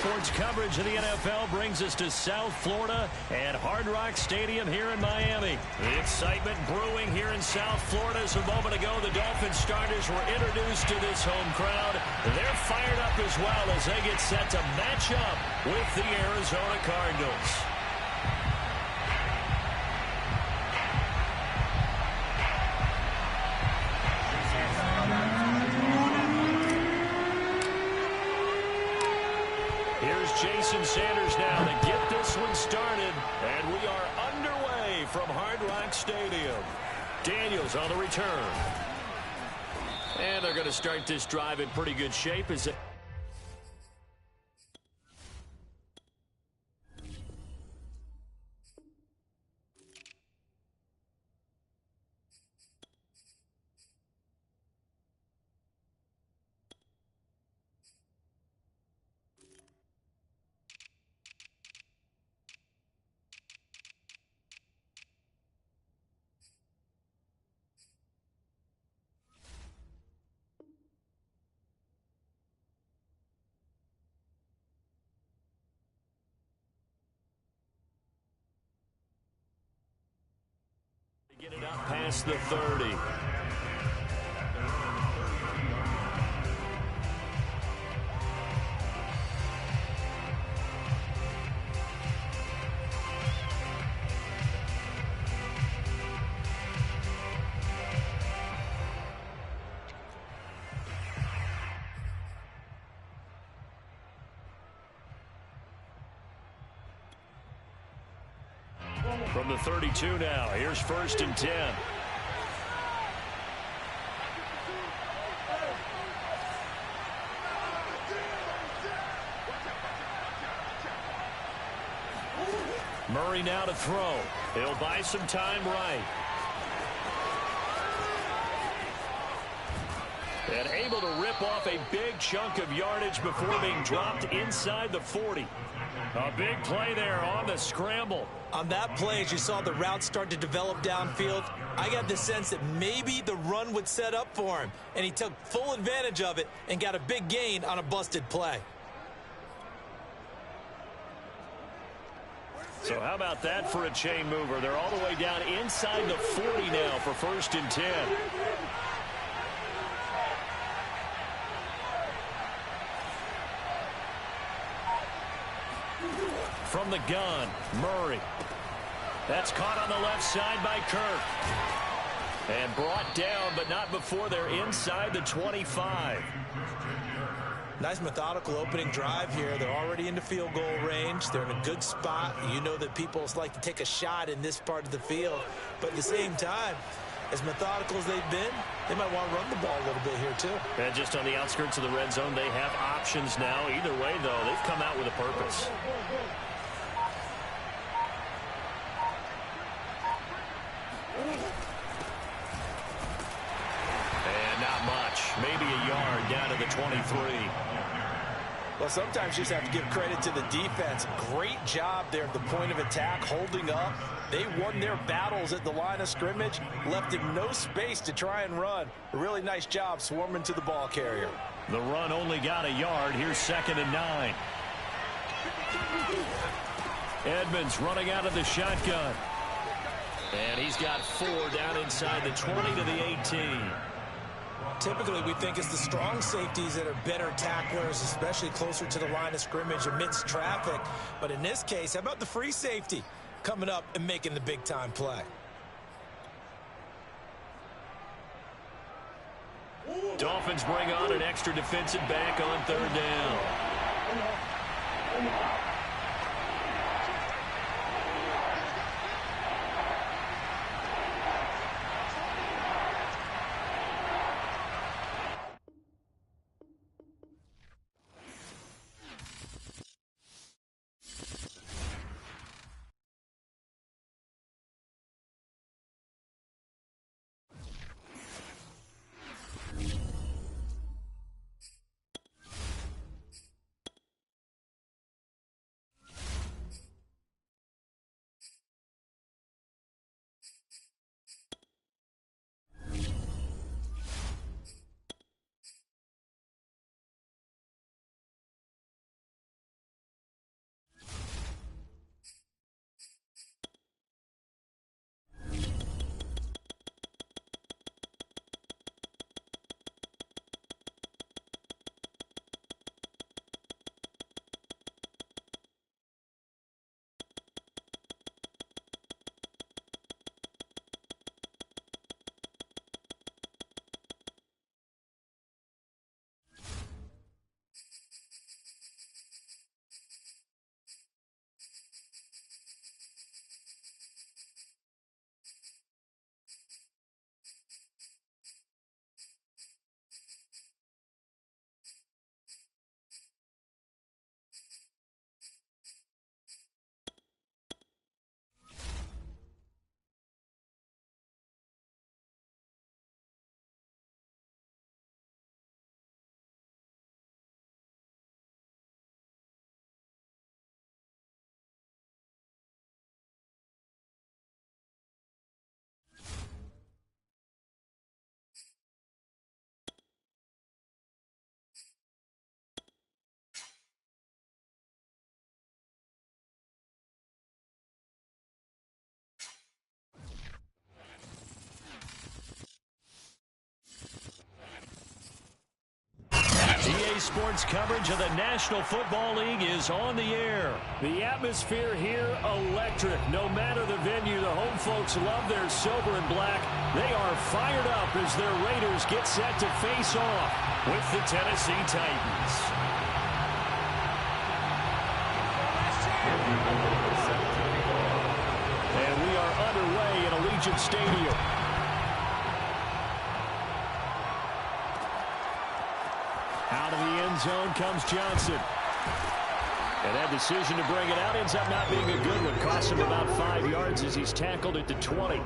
Sports coverage of the NFL brings us to South Florida and Hard Rock Stadium here in Miami. The excitement brewing here in South Florida as a moment ago the Dolphins starters were introduced to this home crowd. They're fired up as well as they get set to match up with the Arizona Cardinals. Jason Sanders now to get this one started, and we are underway from Hard Rock Stadium. Daniels on the return. And they're going to start this drive in pretty good shape as it... Get it up past the 30. From the 32 now, here's 1st and 10. Murray now to throw. He'll buy some time right. And able to rip off a big chunk of yardage before being dropped inside the 40. A big play there on the scramble. On that play, as you saw the route start to develop downfield, I got the sense that maybe the run would set up for him. And he took full advantage of it and got a big gain on a busted play. So how about that for a chain mover? They're all the way down inside the 40 now for 1st and 10. From the gun, Murray. That's caught on the left side by Kirk. And brought down, but not before they're inside the 25. Nice methodical opening drive here. They're already into field goal range. They're in a good spot. You know that people like to take a shot in this part of the field. But at the same time, as methodical as they've been, they might want to run the ball a little bit here too. And just on the outskirts of the red zone, they have options now. Either way, though, they've come out with a purpose. Maybe a yard down to the 23. Well, sometimes you just have to give credit to the defense. Great job there at the point of attack, holding up. They won their battles at the line of scrimmage, left him no space to try and run. A really nice job swarming to the ball carrier. The run only got a yard. Here's 2nd and 9. Edmonds running out of the shotgun. And he's got 4 down inside the 20 to the 18. Typically, we think it's the strong safeties that are better tacklers, especially closer to the line of scrimmage amidst traffic. But in this case, how about the free safety coming up and making the big-time play? Dolphins bring on an extra defensive back on 3rd down. Saturday's sports coverage of the National Football League is on the air. The atmosphere here, electric. No matter the venue, the home folks love their silver and black. They are fired up as their Raiders get set to face off with the Tennessee Titans. And we are underway in Allegiant Stadium. Out of the end zone comes Johnson. And that decision to bring it out ends up not being a good one. Costs him about 5 yards as he's tackled at the 20.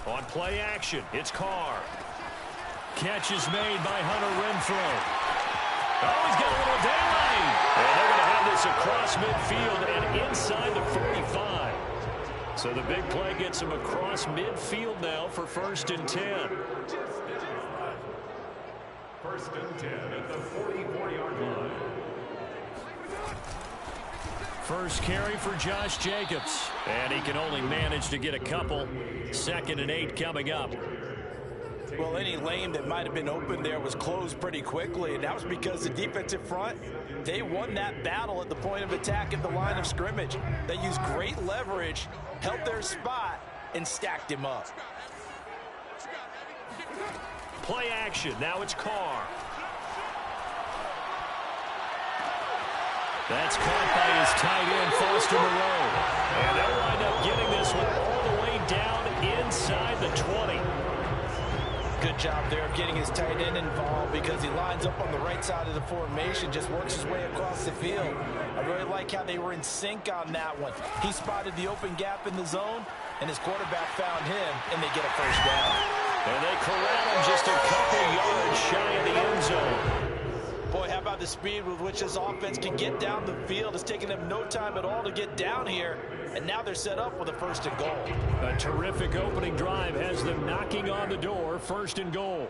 On play action, it's Carr. Catch is made by Hunter Renfrow. Oh, he's got a little daylight. And they're going to have this across midfield and inside the 45. So the big play gets him across midfield now for 1st and 10. 1st and 10 at the 44-yard line. First carry for Josh Jacobs. And he can only manage to get a couple. 2nd and 8 coming up. Well, any lane that might have been open there was closed pretty quickly, and that was because the defensive front, they won that battle at the point of attack at the line of scrimmage. They used great leverage, held their spot, and stacked him up. Play action. Now it's Carr. That's caught by his tight end, Foster Moreau. And they'll wind up getting this one all the way down inside the 20. Good job there of getting his tight end involved because he lines up on the right side of the formation, just works his way across the field. I really like how they were in sync on that one. He spotted the open gap in the zone, and his quarterback found him, and they get a first down. And they corral him just a couple yards shy of the end zone. Boy, how about the speed with which this offense can get down the field? It's taken them no time at all to get down here, and now they're set up with a 1st and goal. A terrific opening drive has them knocking on the door, 1st and goal.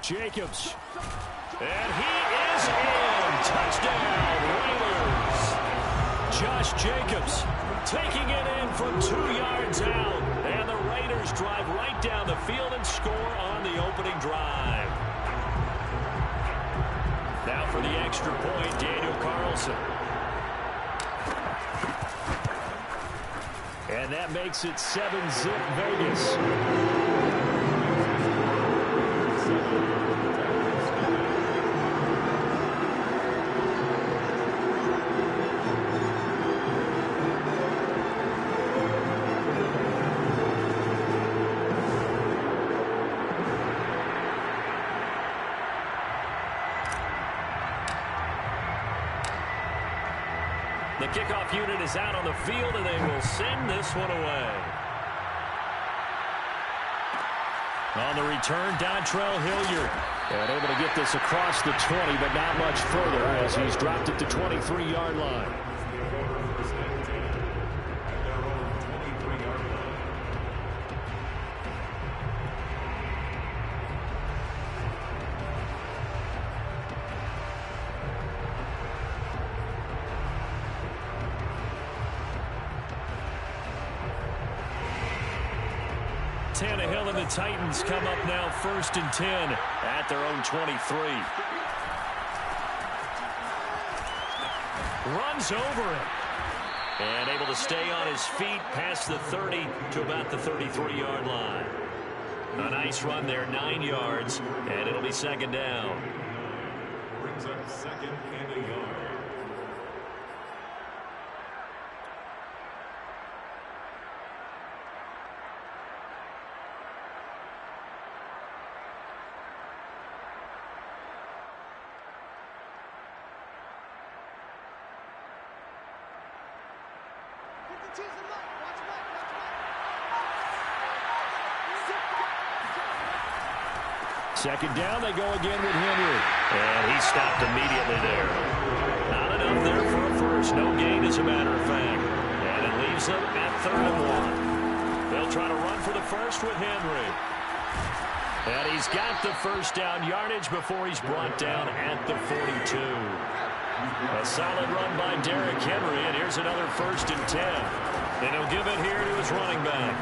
Jacobs. And he is in. Touchdown, Raiders. Josh Jacobs taking it in from 2 yards out. And the Raiders drive right down the field and score on the opening drive. Now for the extra point, Daniel Carlson. And that makes it 7-zip Vegas. The kickoff unit is out on the field, and they will send this one away. On the return, Dontrell Hilliard. And able to get this across the 20, but not much further as he's dropped it to 23-yard line. Tannehill and the Titans come up now 1st and 10 at their own 23. Runs over him. And able to stay on his feet past the 30 to about the 33-yard line. A nice run there, 9 yards, and it'll be 2nd down. Brings up 2nd and a yard. Second down, they go again with Henry. And he stopped immediately there. Not enough there for a first. No gain, as a matter of fact. And it leaves them at 3rd and 1. They'll try to run for the first with Henry. And he's got the first down yardage before he's brought down at the 42. A solid run by Derrick Henry, and here's another 1st and 10. And he'll give it here to his running back.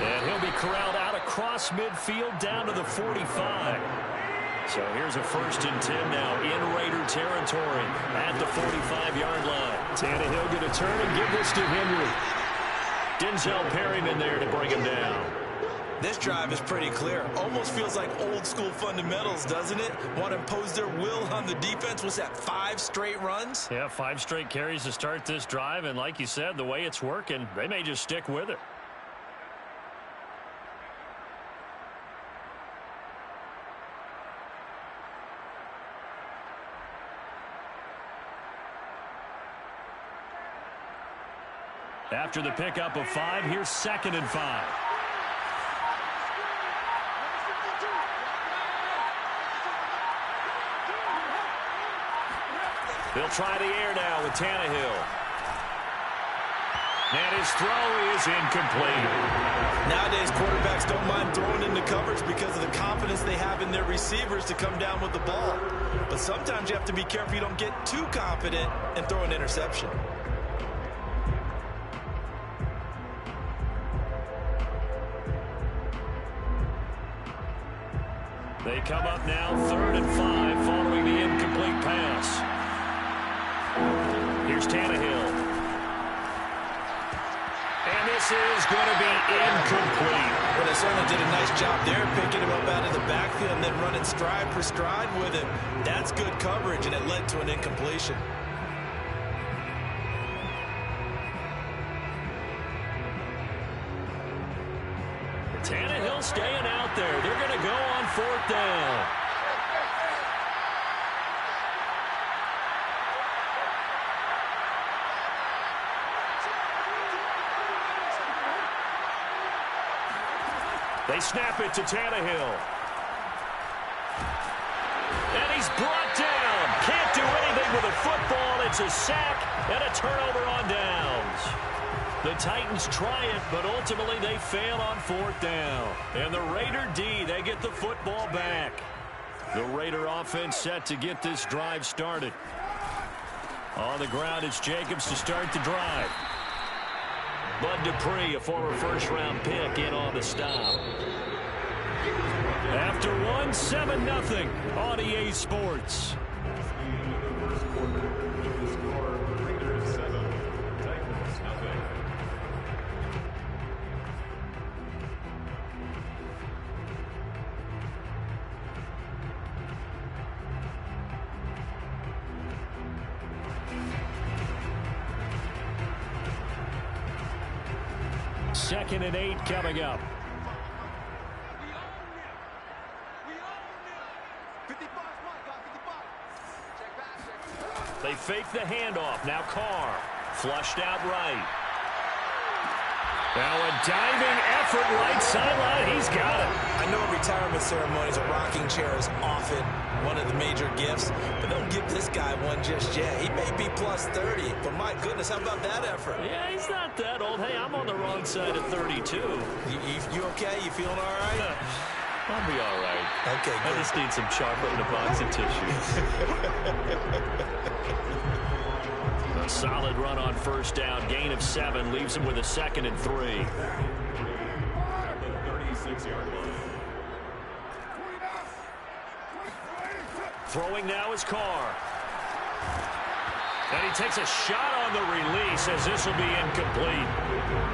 And he'll be corralled out across midfield down to the 45. So here's a 1st and 10 now in Raider territory at the 45-yard line. Tannehill going to turn and give this to Henry. Denzel Perryman there to bring him down. This drive is pretty clear. Almost feels like old school fundamentals, doesn't it? Want to impose their will on the defense. Was that 5 straight runs? Yeah, 5 straight carries to start this drive. And like you said, the way it's working, they may just stick with it. After the pickup of 5, here's 2nd and 5. They'll try the air now with Tannehill. And his throw is incomplete. Nowadays, quarterbacks don't mind throwing into coverage because of the confidence they have in their receivers to come down with the ball. But sometimes you have to be careful you don't get too confident and throw an interception. They come up now 3rd and 5 following the incomplete pass. Here's Tannehill. And this is going to be incomplete. Well, they certainly did a nice job there, picking him up out of the backfield and then running stride for stride with him. That's good coverage, and it led to an incompletion. Tannehill staying out there. They're going to go on 4th down. They snap it to Tannehill. And he's brought down. Can't do anything with a football. It's a sack and a turnover on downs. The Titans try it, but ultimately they fail on 4th down. And the Raider D, they get the football back. The Raider offense set to get this drive started. On the ground, it's Jacobs to start the drive. Bud Dupree, a former first-round pick, in on the stop. After 1, 7-0 on EA Sports. Second and 8 coming up. They fake the handoff. Now Carr. Flushed out right. Now a diving effort right sideline. He's got it. I know in retirement ceremonies a rocking chair is often one of the major gifts, but don't give this guy one just yet. He may be plus 30, but my goodness, how about that effort? Yeah, he's not that old. Hey, I'm on the wrong side of 32. You okay? You feeling all right? I'll be all right. Okay, good. I just need some chocolate and a box of tissues. A solid run on 1st down. Gain of 7 leaves him with a 2nd and 3. 36-yard line. Throwing now is Carr. And he takes a shot on the release as this will be incomplete.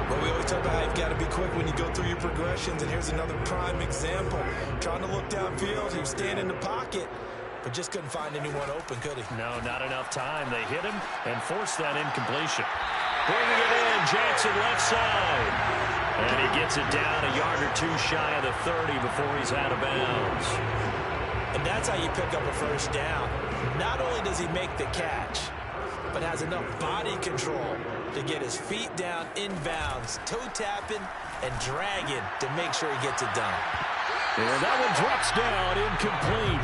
Well, we always talk about how you've got to be quick when you go through your progressions, and here's another prime example. Trying to look downfield, he was staying in the pocket, but just couldn't find anyone open, could he? No, not enough time. They hit him and forced that incompletion. Bringing it in, Jackson left side. And he gets it down a yard or 2 shy of the 30 before he's out of bounds. And that's how you pick up a 1st down. Not only does he make the catch, but has enough body control to get his feet down inbounds, toe tapping and dragging to make sure he gets it done. And that one drops down, incomplete.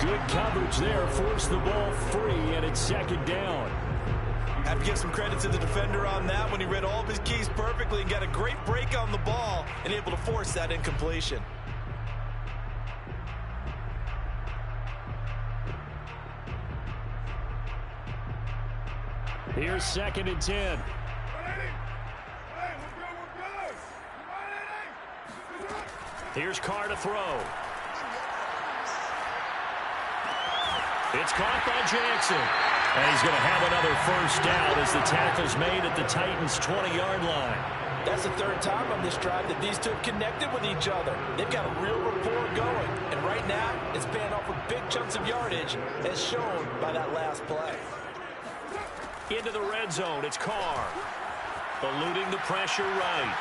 Good coverage there, forced the ball free, and it's second down. Have to give some credit to the defender on that when he read all of his keys perfectly and got a great break on the ball and able to force that incompletion. Here's second and 10. Here's Carr to throw. It's caught by Jackson. And he's going to have another first down as the tackle's made at the Titans' 20-yard line. That's the third time on this drive that these two have connected with each other. They've got a real rapport going. And right now, it's paying off with big chunks of yardage, as shown by that last play. Into the red zone, it's Carr. Eluding the pressure right.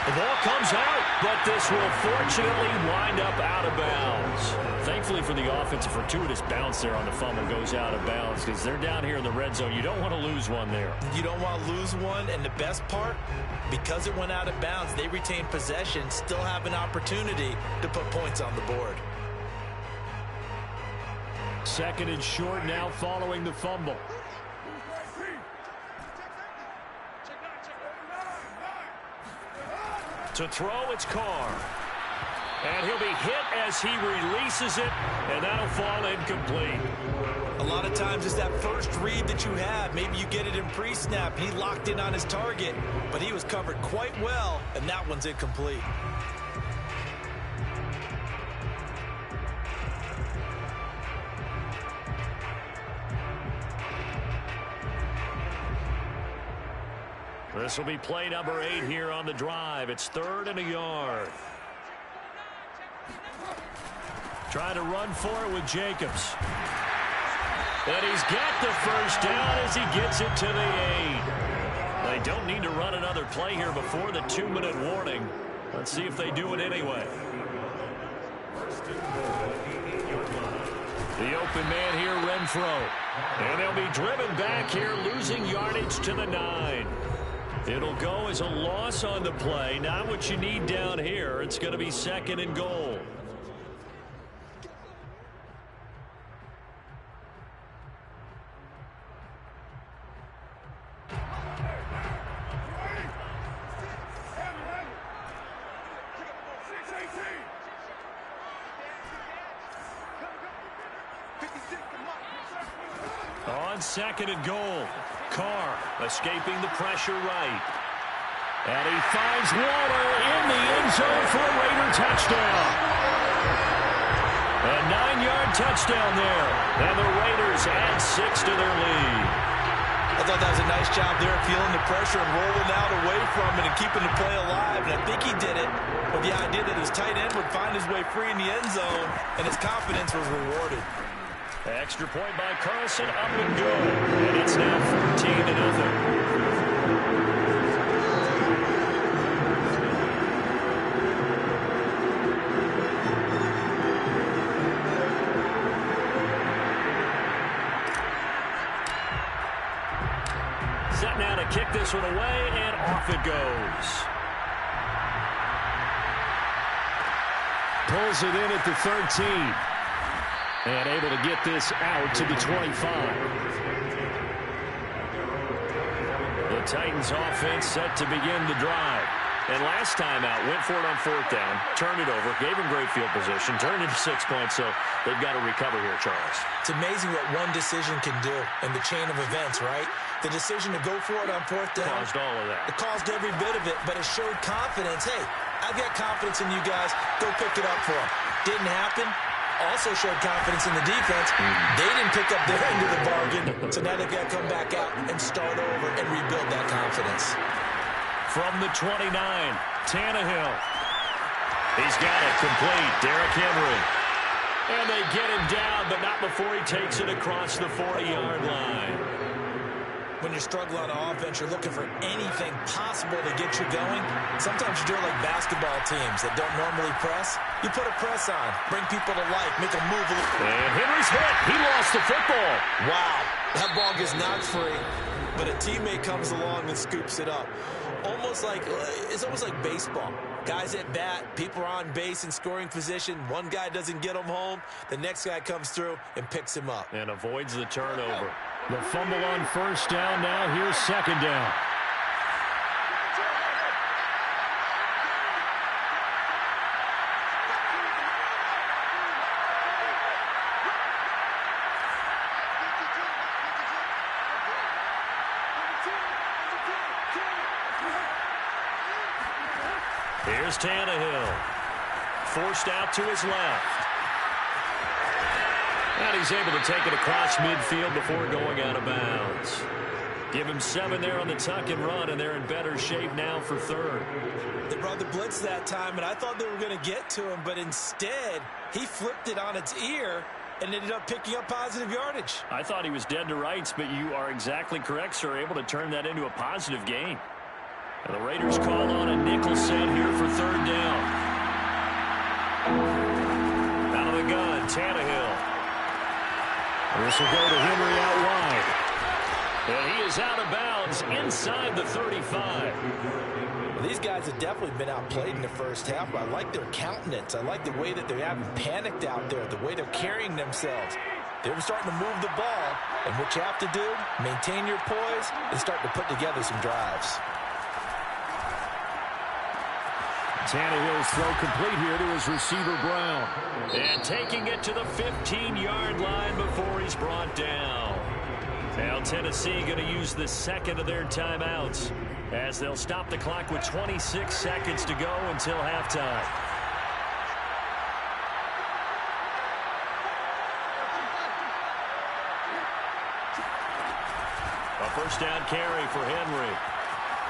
The ball comes out, but this will fortunately wind up out of bounds. Thankfully for the offense, a fortuitous bounce there on the fumble goes out of bounds because they're down here in the red zone. You don't want to lose one there. You don't want to lose one, and the best part, because it went out of bounds, they retain possession, still have an opportunity to put points on the board. Second and short now following the fumble. To throw, it's Carr. And he'll be hit as he releases it, and that'll fall incomplete. A lot of times it's that first read that you have. Maybe you get it in pre-snap. He locked in on his target, but he was covered quite well, and that one's incomplete. This will be play number 8 here on the drive. It's 3rd and a yard. Trying to run for it with Jacobs. And he's got the first down as he gets it to the 8. They don't need to run another play here before the 2-minute warning. Let's see if they do it anyway. The open man here, Renfro. And they'll be driven back here, losing yardage to the 9. It'll go as a loss on the play. Not what you need down here. It's going to be 2nd and goal. On 2nd and goal. Carr escaping the pressure right. And he finds Waller in the end zone for a Raider touchdown. A 9-yard touchdown there. And the Raiders add 6 to their lead. I thought that was a nice job there, feeling the pressure and rolling out away from it and keeping the play alive. And I think he did it with the idea that his tight end would find his way free in the end zone, and his confidence was rewarded. Extra point by Carlson, up and good. And it's now 14-0. Set now to kick this one away, and off it goes. Pulls it in at the 13. And able to get this out to the 25. The Titans offense set to begin the drive. And last time out, went for it on 4th down, turned it over, gave him great field position, turned it to 6 points, so they've got to recover here, Charles. It's amazing what one decision can do in the chain of events, right? The decision to go for it on 4th down. Caused all of that. It caused every bit of it, but it showed confidence. Hey, I've got confidence in you guys. Go pick it up for them. Didn't happen. Also showed confidence in the defense. They didn't pick up their end of the bargain, so now they've got to come back out and start over and rebuild that confidence. From the 29, Tannehill. He's got it complete. Derrick Henry. And they get him down, but not before he takes it across the 40-yard line. When you're struggling on offense, you're looking for anything possible to get you going. Sometimes you do it like basketball teams that don't normally press. You put a press on, bring people to life, make them move a little. And Henry's hit. He lost the football. Wow, that ball gets knocked free, but a teammate comes along and scoops it up. It's almost like baseball. Guys at bat, people are on base in scoring position. One guy doesn't get him home. The next guy comes through and picks him up. And avoids the turnover. The fumble on first down. Now here's second down. Here's Tannehill. Forced out to his left. And he's able to take it across midfield before going out of bounds. Give him 7 there on the tuck and run, and they're in better shape now for third. They brought the blitz that time, and I thought they were going to get to him, but instead he flipped it on its ear and ended up picking up positive yardage. I thought he was dead to rights, but you are exactly correct, sir. Able to turn that into a positive gain. And the Raiders call on a nickel set here for third down. Out of the gun, Tannehill. This will go to Henry out wide. And he is out of bounds inside the 35. Well, these guys have definitely been outplayed in the first half, but I like their countenance. I like the way that they haven't panicked out there, the way they're carrying themselves. They're starting to move the ball, and what you have to do, maintain your poise and start to put together some drives. Tannehill's throw complete here to his receiver, Brown. And taking it to the 15-yard line before he's brought down. Now Tennessee going to use the second of their timeouts as they'll stop the clock with 26 seconds to go until halftime. A first down carry for Henry.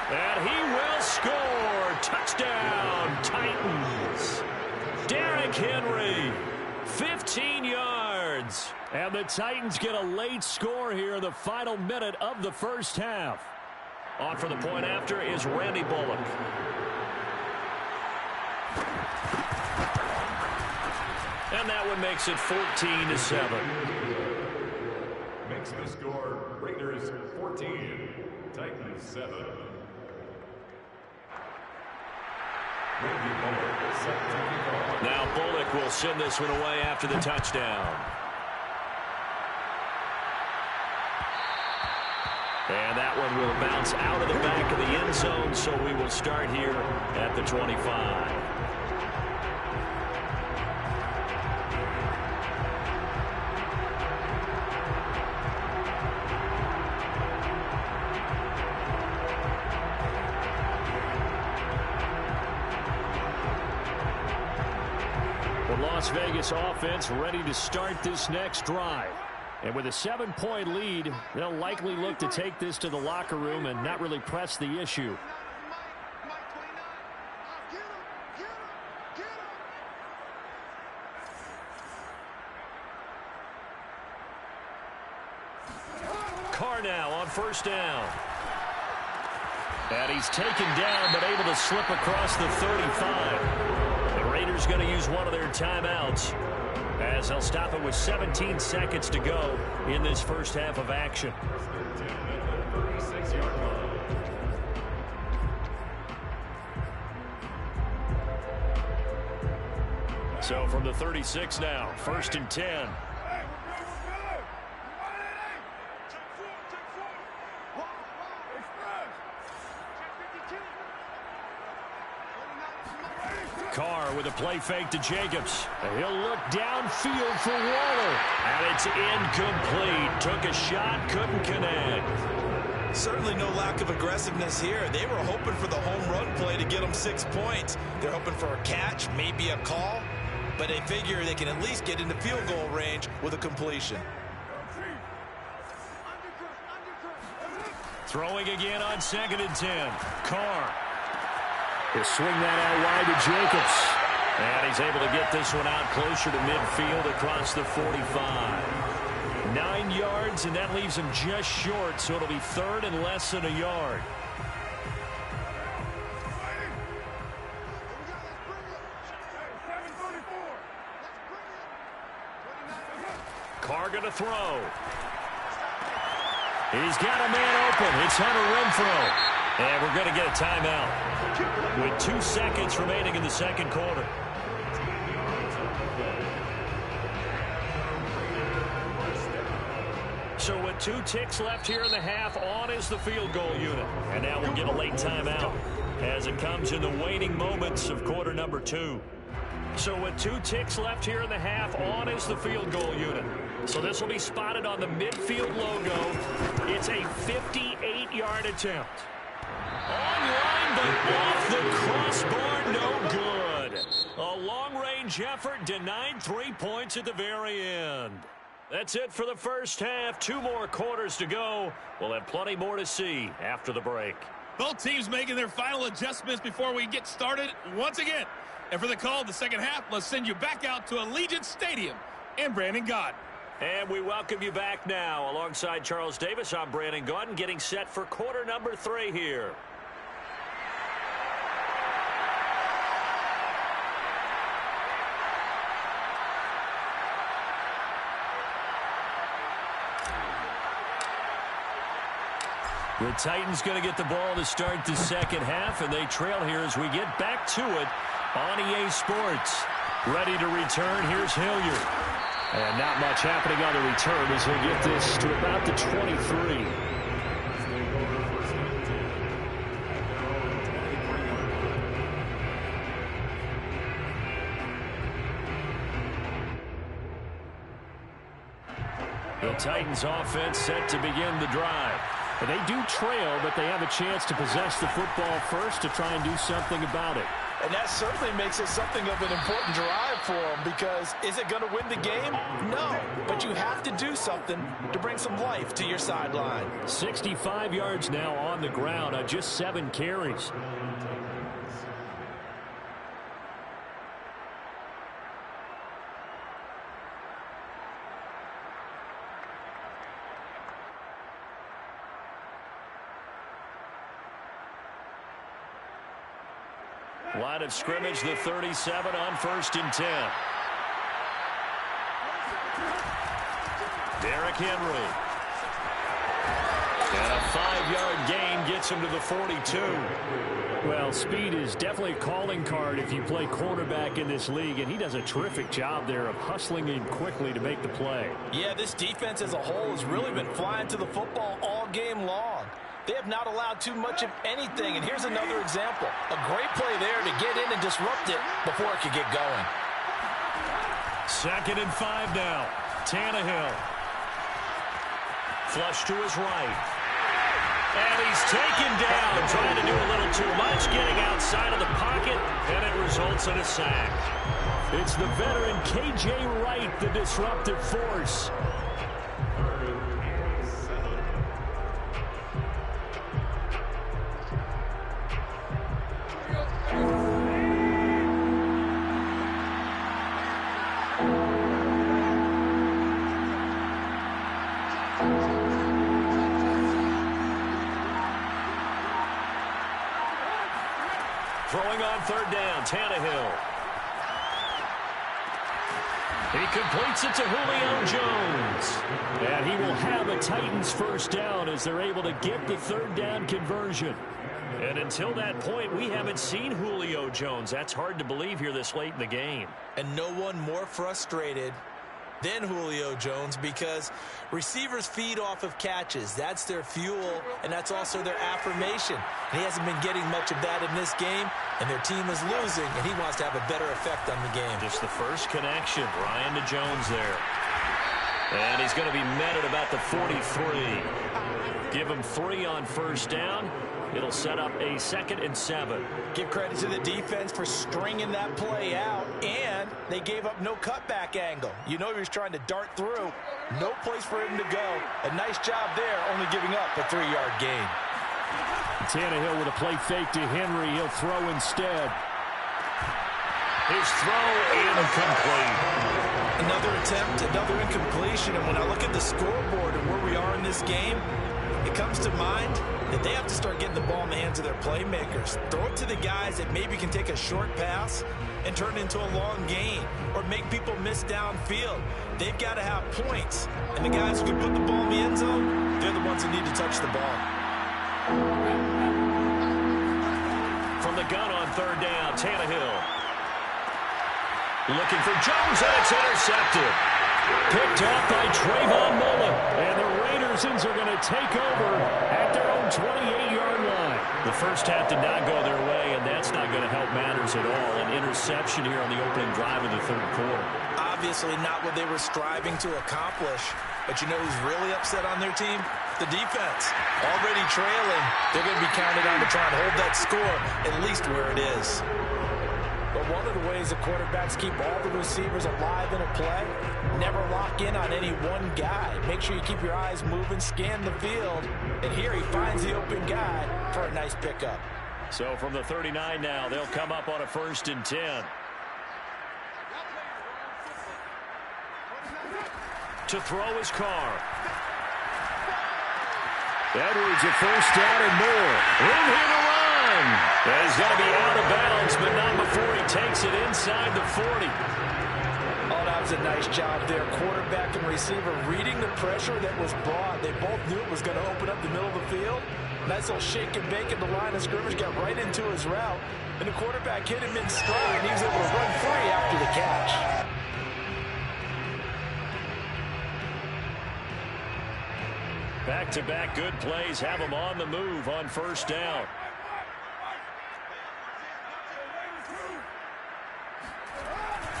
And he will score. Touchdown, Titans. Derrick Henry, 15 yards. And the Titans get a late score here in the final minute of the first half. On for the point after is Randy Bullock. And that one makes it 14-7. Makes the score Raiders 14, Titans 7. Now Bullock will send this one away after the touchdown. And that one will bounce out of the back of the end zone, so we will start here at the 25. Las Vegas offense ready to start this next drive. And with a 7-point lead, they'll likely look to take this to the locker room and not really press the issue. Carr now on first down. And he's taken down but able to slip across the 35. Raiders going to use one of their timeouts as they'll stop it with 17 seconds to go in this first half of action. So from the 36 now, 1st and 10. Carr with a play fake to Jacobs. He'll look downfield for Waller. And it's incomplete. Took a shot, couldn't connect. Certainly no lack of aggressiveness here. They were hoping for the home run play to get them 6 points. They're hoping for a catch, maybe a call. But they figure they can at least get into field goal range with a completion. Throwing again on 2nd and 10. Carr. He'll swing that out wide to Jacobs. And he's able to get this one out closer to midfield across the 45. 9 yards, and that leaves him just short, so it'll be 3rd and less than a yard. Carr going to throw. He's got a man open. It's Hunter Renfrow. And we're going to get a timeout with 2 seconds remaining in the second quarter. So with 2 ticks left here in the half, on is the field goal unit. And now we'll get a late timeout as it comes in the waning moments of quarter number 2. So with 2 ticks left here in the half, on is the field goal unit. So this will be spotted on the midfield logo. It's a 58-yard attempt. Online, but off the crossbar, no good. A long-range effort denied 3 points at the very end. That's it for the first half. 2 more quarters to go. We'll have plenty more to see after the break. Both teams making their final adjustments before we get started once again. And for the call of the second half, let's send you back out to Allegiant Stadium in Brandon Gaudin. And we welcome you back now. Alongside Charles Davis, I'm Brandon Gaudin, getting set for quarter number 3 here. The Titans going to get the ball to start the second half, and they trail here as we get back to it on EA Sports. Ready to return, here's Hilliard. And not much happening on the return as he'll get this to about the 23. The Titans offense set to begin the drive. And they do trail, but they have a chance to possess the football first to try and do something about it. And that certainly makes it something of an important drive for them, because is it going to win the game? No, but you have to do something to bring some life to your sideline. 65 yards now on the ground on just 7 carries. Line of scrimmage, the 37 on 1st and 10. Derrick Henry. And a 5-yard gain gets him to the 42. Well, speed is definitely a calling card if you play quarterback in this league, and he does a terrific job there of hustling in quickly to make the play. Yeah, this defense as a whole has really been flying to the football all game long. They have not allowed too much of anything, and here's another example. A great play there to get in and disrupt it before it could get going. 2nd and 5 now. Tannehill. Flush to his right. And he's taken down, trying to do a little too much, getting outside of the pocket, and it results in a sack. It's the veteran K.J. Wright, the disruptive force. Throwing on 3rd down, Tannehill. He completes it to Julio Jones. And he will have a Titans first down as they're able to get the 3rd down conversion. And until that point, we haven't seen Julio Jones. That's hard to believe here this late in the game. And no one more frustrated than Julio Jones, because receivers feed off of catches. That's their fuel, and that's also their affirmation. And he hasn't been getting much of that in this game, and their team is losing, and he wants to have a better effect on the game. Just the first connection, Ryan to Jones there. And he's going to be met at about the 43. Give him 3 on 1st down. It'll set up a 2nd and 7. Give credit to the defense for stringing that play out, and they gave up no cutback angle. You know he was trying to dart through. No place for him to go. A nice job there, only giving up a 3-yard gain. Tannehill with a play fake to Henry. He'll throw instead. His throw incomplete. Another attempt, another incompletion, and when I look at the scoreboard and where we are in this game, it comes to mind that they have to start getting the ball in the hands of their playmakers. Throw it to the guys that maybe can take a short pass and turn it into a long gain or make people miss downfield. They've got to have points. And the guys who can put the ball in the end zone, they're the ones that need to touch the ball. From the gun on third down, Tannehill. Looking for Jones, and it's intercepted. Picked off by Trayvon Mullen. And the Raiders are going to take over at their own 28-yard line. The first half did not go their way, and that's not going to help matters at all. An interception here on the opening drive of the third quarter. Obviously not what they were striving to accomplish. But you know who's really upset on their team? The defense. Already trailing. They're going to be counted on to try and hold that score at least where it is. But one of the ways the quarterbacks keep all the receivers alive in a play, never lock in on any one guy. Make sure you keep your eyes moving, scan the field. And here he finds the open guy for a nice pickup. So from the 39 now, they'll come up on a 1st and 10. To throw his Carr. Edwards at first down and more. Room here to run. He's going to be out of bounds, but not before he takes it inside the 40. Oh, that was a nice job there. Quarterback and receiver reading the pressure that was brought. They both knew it was going to open up the middle of the field. Nice little shake and bake at the line of scrimmage, got right into his route. And the quarterback hit him in stride, and he was able to run free after the catch. Back-to-back good plays have him on the move on first down.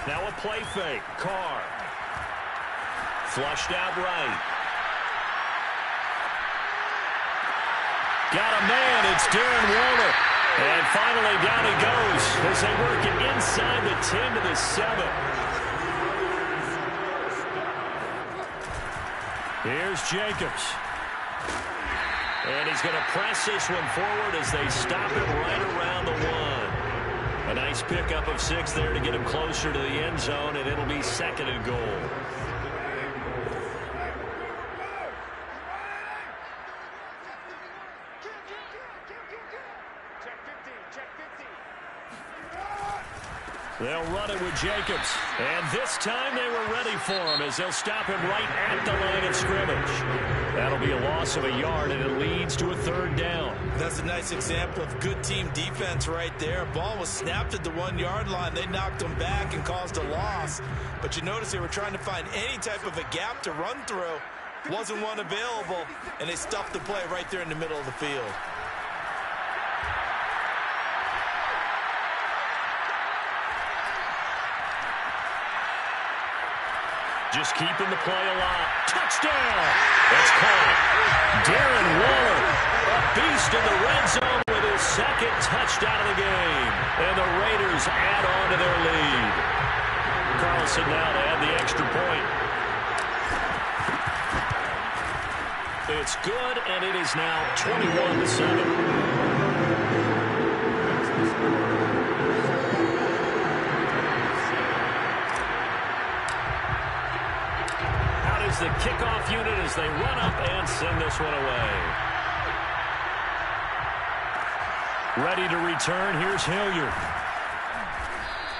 Now a play fake. Carr. Flushed out right. Got a man. It's Darren Waller. And finally down he goes as they work it inside the 10 to the 7. Here's Jacobs. And he's going to press this one forward as they stop it right around the 1. A nice pickup of 6 there to get him closer to the end zone, and it'll be 2nd and goal. They'll run it with Jacobs. And this time they were ready for him as they'll stop him right at the line of scrimmage. That'll be a loss of a yard, and it leads to a 3rd down. That's a nice example of good team defense right there. Ball was snapped at the 1-yard line. They knocked him back and caused a loss. But you notice they were trying to find any type of a gap to run through. Wasn't one available, and they stuffed the play right there in the middle of the field. Just keeping the play alive. Touchdown! That's caught. Darren Waller, a beast in the red zone with his 2nd touchdown of the game. And the Raiders add on to their lead. Carlson now to add the extra point. It's good, and it is now 21-7. The kickoff unit as they run up and send this one away. Ready to return. Here's Hilliard.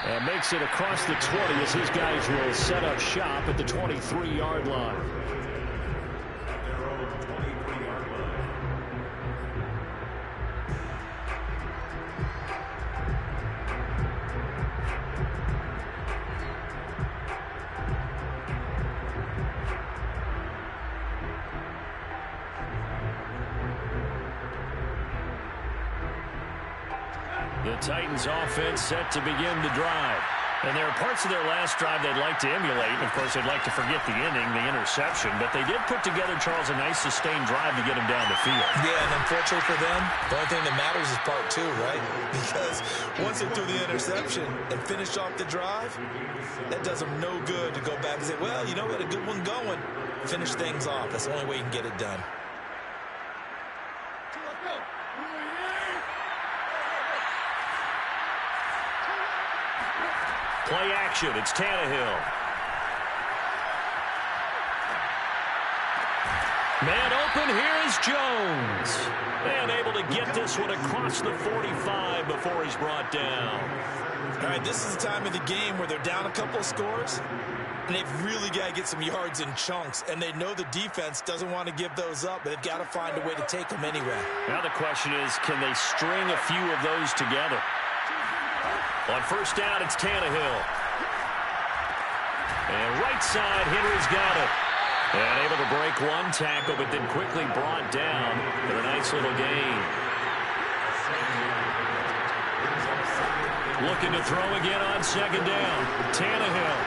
And makes it across the 20 as his guys will set up shop at the 23-yard line. The Titans offense set to begin the drive. And there are parts of their last drive they'd like to emulate. And, of course, they'd like to forget the inning, the interception. But they did put together, Charles, a nice sustained drive to get him down the field. Yeah, and unfortunately for them, the only thing that matters is part 2, right? Because once they threw the interception and finished off the drive, that does them no good to go back and say, well, you know, we had a good one going. Finish things off. That's the only way you can get it done. Play action. It's Tannehill. Man open, here is Jones. And able to get this one across the 45 before he's brought down. All right, this is the time of the game where they're down a couple of scores, and they've really got to get some yards in chunks, and they know the defense doesn't want to give those up, but they've got to find a way to take them anyway. Now the question is, can they string a few of those together? On first down, it's Tannehill. And right side, Henry's got it. And able to break one tackle, but then quickly brought down for a nice little gain. Looking to throw again on second down. Tannehill.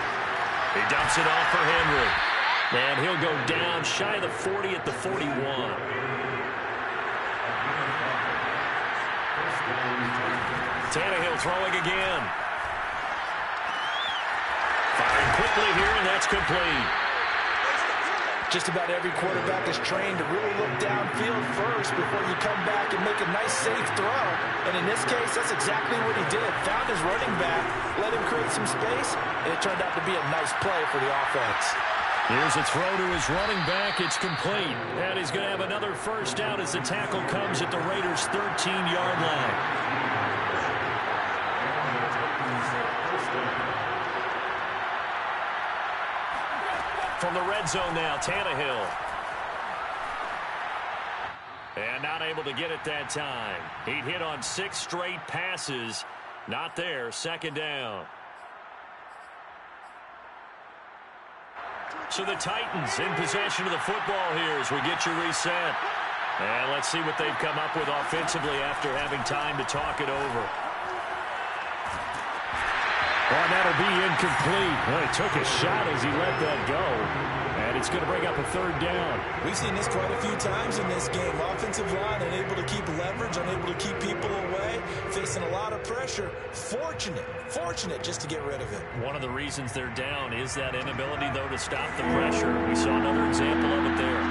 He dumps it off for Henry. And he'll go down shy of the 40 at the 41. Tannehill throwing again. Firing quickly here, and that's complete. Just about every quarterback is trained to really look downfield first before you come back and make a nice, safe throw. And in this case, that's exactly what he did. Found his running back, let him create some space, and it turned out to be a nice play for the offense. Here's a throw to his running back. It's complete. And he's going to have another first down as the tackle comes at the Raiders' 13-yard line. From the red zone now, Tannehill. And not able to get it that time. He'd hit on 6 straight passes. Not there. Second down. So the Titans in possession of the football here as we get you reset. And let's see what they've come up with offensively after having time to talk it over. And that'll be incomplete. Well, he took a shot as he let that go. And it's going to bring up a third down. We've seen this quite a few times in this game. Offensive line unable to keep leverage, unable to keep people away, facing a lot of pressure. Fortunate just to get rid of it. One of the reasons they're down is that inability, though, to stop the pressure. We saw another example of it there.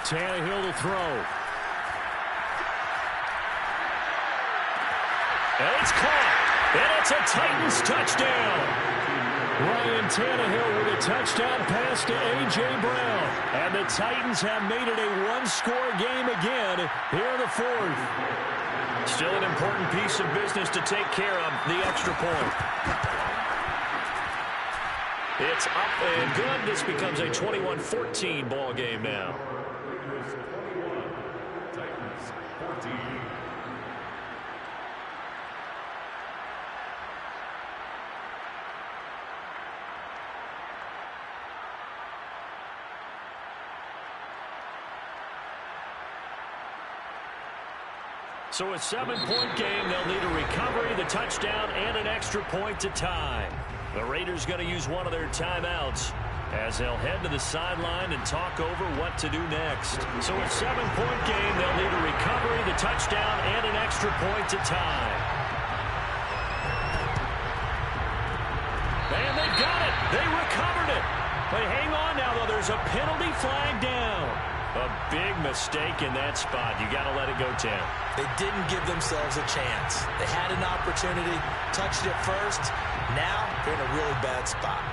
Tannehill to throw. And it's caught. And it's a Titans touchdown. Ryan Tannehill with a touchdown pass to A.J. Brown. And the Titans have made it a one-score game again here in the fourth. Still an important piece of business to take care of, the extra point. It's up and good. This becomes a 21-14 ball game now. So a 7-point game, they'll need a recovery, the touchdown, and an extra point to tie. The Raiders going to use one of their timeouts as they'll head to the sideline and talk over what to do next. So a 7-point game, they'll need a recovery, the touchdown, and an extra point to tie. And they've got it. They recovered it. But hang on now, though. There's a penalty flag down. A big mistake in that spot. You got to let it go, Tim. They didn't give themselves a chance. They had an opportunity, touched it first. Now they're in a really bad spot.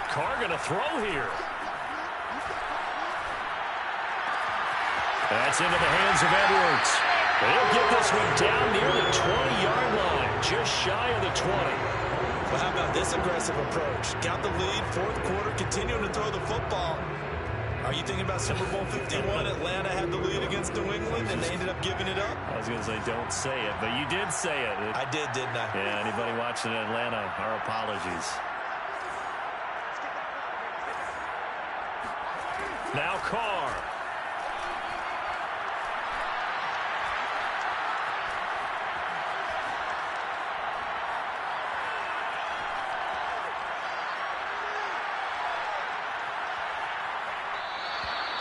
Carr going to throw here. That's into the hands of Edwards. They'll get this one down near the 20-yard line, just shy of the 20. Well, how about this aggressive approach? Got the lead, fourth quarter, continuing to throw the football. Are you thinking about Super Bowl 51? Atlanta had the lead against New England, and they ended up giving it up? I was going to say, don't say it, but you did say it. I did, didn't I? Yeah, anybody watching in Atlanta, our apologies. Now Carr.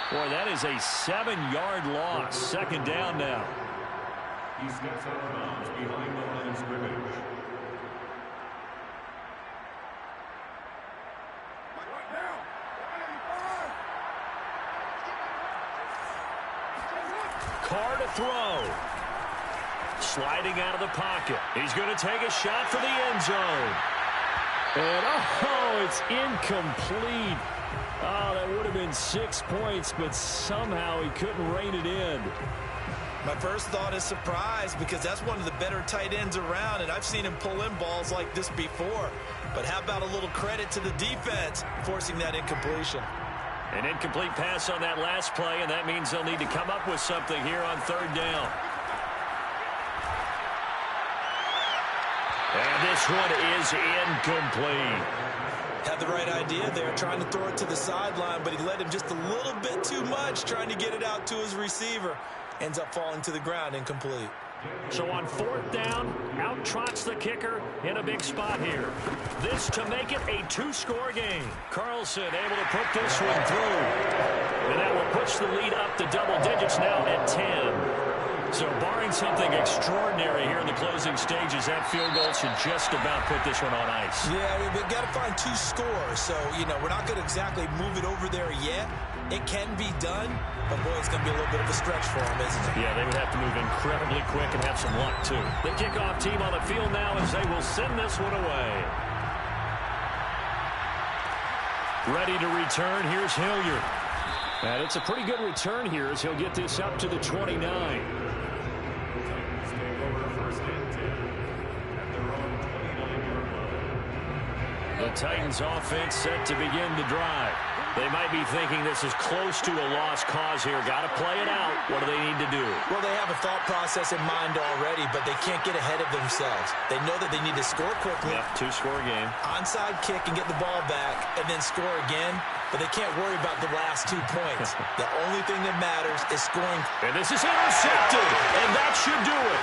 Boy, that is a 7-yard loss. Second down now. He steps out of bounds behind the line of scrimmage. Carr to throw. Sliding out of the pocket. He's going to take a shot for the end zone. And, oh, it's incomplete. Oh, that would have been 6 points, but somehow he couldn't rein it in. My first thought is surprise, because that's one of the better tight ends around, and I've seen him pull in balls like this before. But how about a little credit to the defense forcing that incompletion? An incomplete pass on that last play, and that means they'll need to come up with something here on third down. And this one is incomplete. Had the right idea there, trying to throw it to the sideline, but he led him just a little bit too much, trying to get it out to his receiver. Ends up falling to the ground, incomplete. So on fourth down, out trots the kicker in a big spot here. This to make it a 2-score game. Carlson able to put this one through. And that will push the lead up to double digits now at 10. So barring something extraordinary here in the closing stages, that field goal should just about put this one on ice. Yeah, we've got to find 2 scores. So, we're not going to exactly move it over there yet. It can be done, but, boy, it's going to be a little bit of a stretch for them, isn't it? Yeah, they would have to move incredibly quick and have some luck, too. The kickoff team on the field now as they will send this one away. Ready to return, here's Hilliard. And it's a pretty good return here as he'll get this up to the 29. The Titans offense set to begin the drive. They might be thinking this is close to a lost cause here. Got to play it out. What do they need to do? Well, they have a thought process in mind already, but they can't get ahead of themselves. They know that they need to score quickly. Yep, 2-score game. Onside kick and get the ball back and then score again. But they can't worry about the last 2 points. The only thing that matters is scoring. And this is intercepted, and that should do it.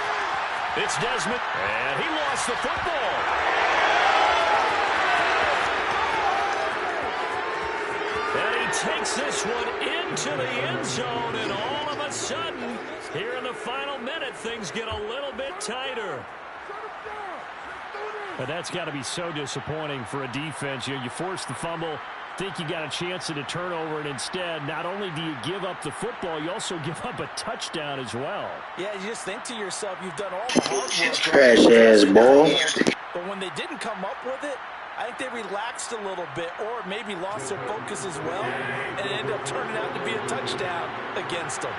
It's Desmond, and he lost the football. And he takes this one into the end zone, and all of a sudden, here in the final minute, things get a little bit tighter. But that's got to be so disappointing for a defense. You force the fumble, think you got a chance at a turnover, and instead, not only do you give up the football, you also give up a touchdown as well. Yeah, you just think to yourself, you've done all the hard work. Trash-ass ball. But when they didn't come up with it, I think they relaxed a little bit or maybe lost their focus as well, and it ended up turning out to be a touchdown against them.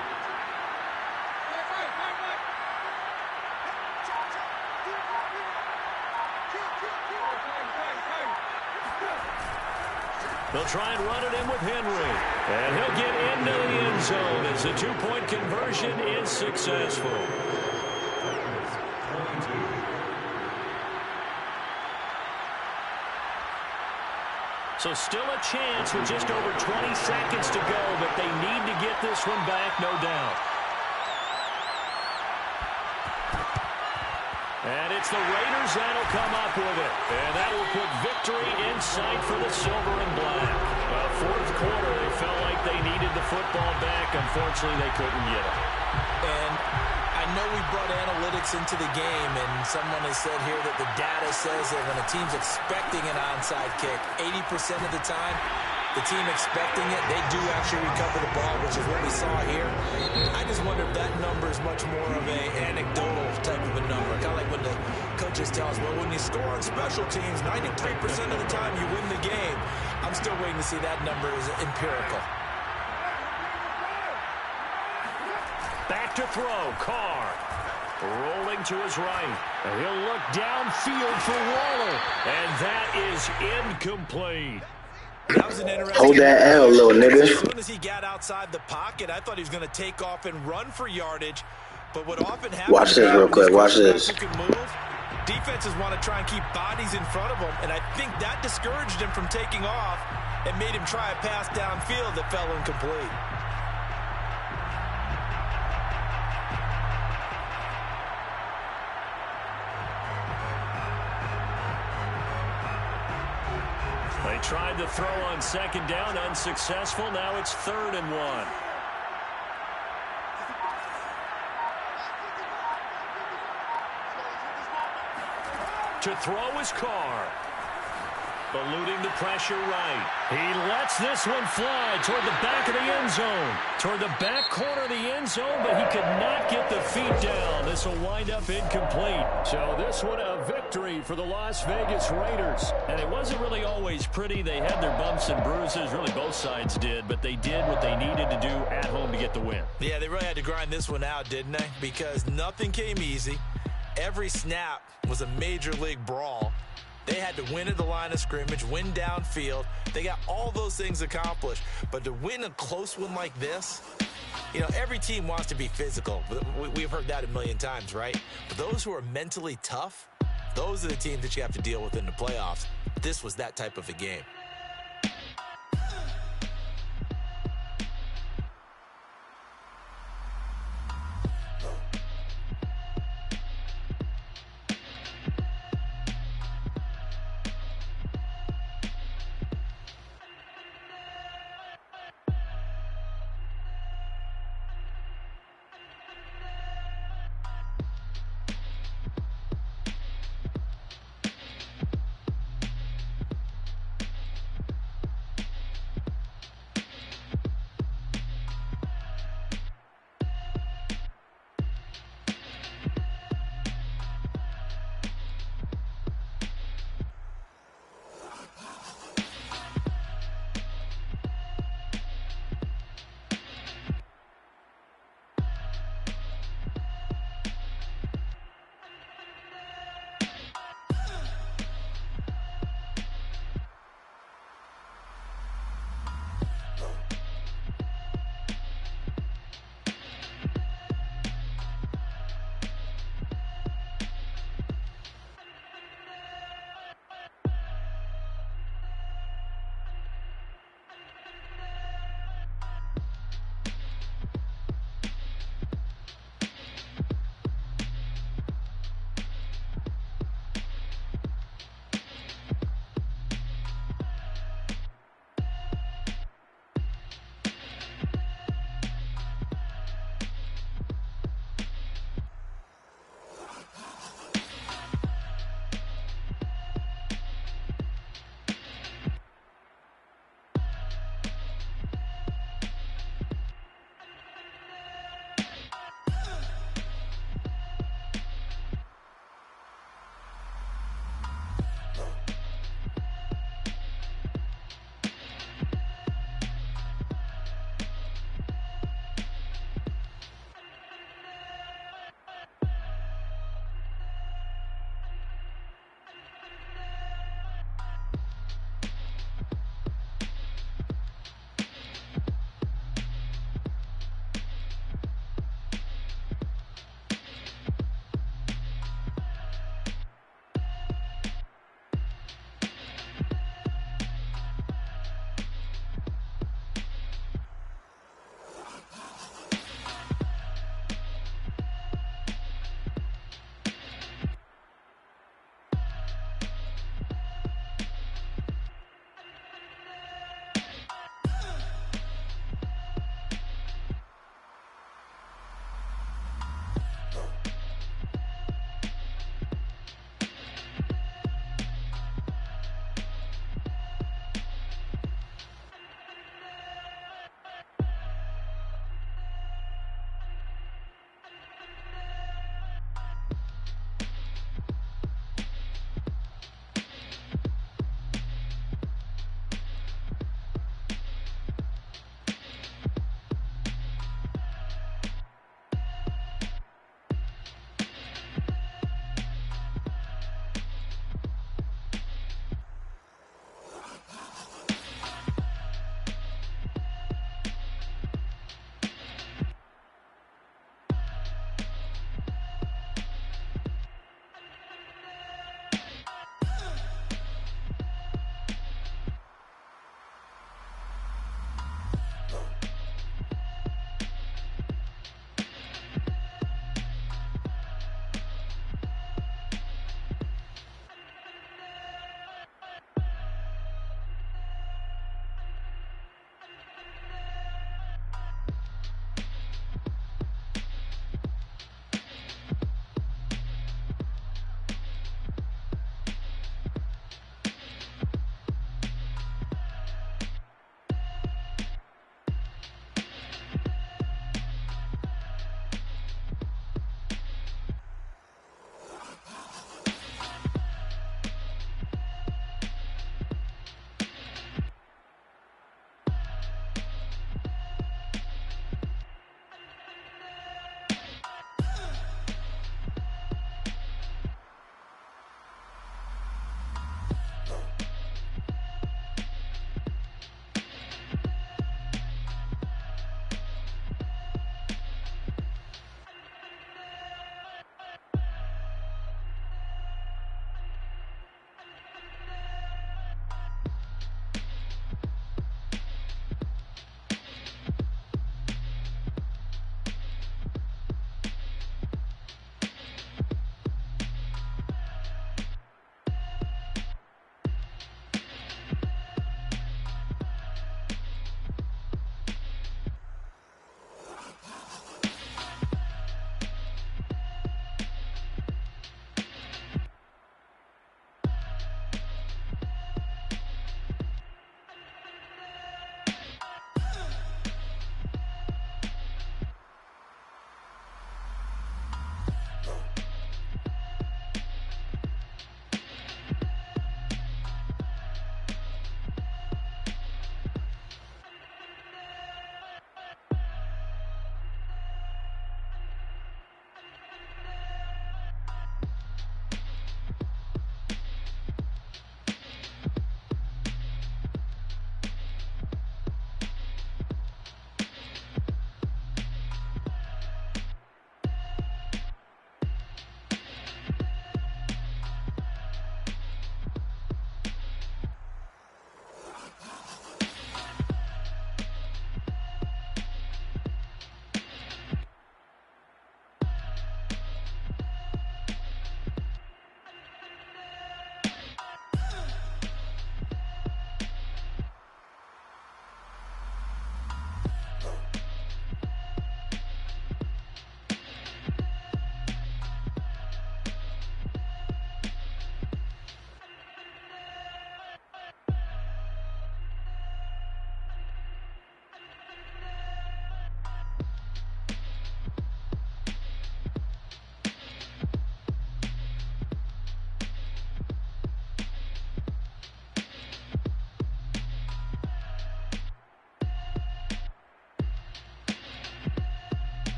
They'll try and run it in with Henry. And he'll get into the end zone as the 2-point conversion is successful. So still a chance with just over 20 seconds to go, but they need to get this one back, no doubt. And it's the Raiders that'll come up with it. And that will put victory in sight for the Silver and Black. Fourth quarter, they felt like they needed the football back. Unfortunately, they couldn't get it. And I know we brought analytics into the game, and someone has said here that the data says that when a team's expecting an onside kick, 80% of the time, the team expecting it, they do actually recover the ball, which is what we saw here. I just wonder if that number is much more of an anecdotal type of a number. Kind of like when the coaches tell us, well, when you score on special teams, 93% of the time you win the game. I'm still waiting to see that number is empirical. Back to throw, Carr. Rolling to his right. And he'll look downfield for Waller. And that is incomplete. That was an interesting Hold that L, little nigga. As soon as he got outside the pocket, I thought he was going to take off and run for yardage. But what often happens... Watch this real quick. Watch this. Defenses want to try and keep bodies in front of him, and I think that discouraged him from taking off and made him try a pass downfield that fell incomplete. They tried the throw on second down, unsuccessful. Now it's 3rd and 1. To throw is Carr. Eluding the pressure right. He lets this one fly toward the back of the end zone. Toward the back corner of the end zone, but he could not get the feet down. This will wind up incomplete. So this one a victory for the Las Vegas Raiders. And it wasn't really always pretty. They had their bumps and bruises. Really both sides did. But they did what they needed to do at home to get the win. Yeah, they really had to grind this one out, didn't they? Because nothing came easy. Every snap was a major league brawl. They had to win at the line of scrimmage, win downfield. They got all those things accomplished. But to win a close one like this, you know, every team wants to be physical. We've heard that a million times, right? But those who are mentally tough, those are the teams that you have to deal with in the playoffs. This was that type of a game.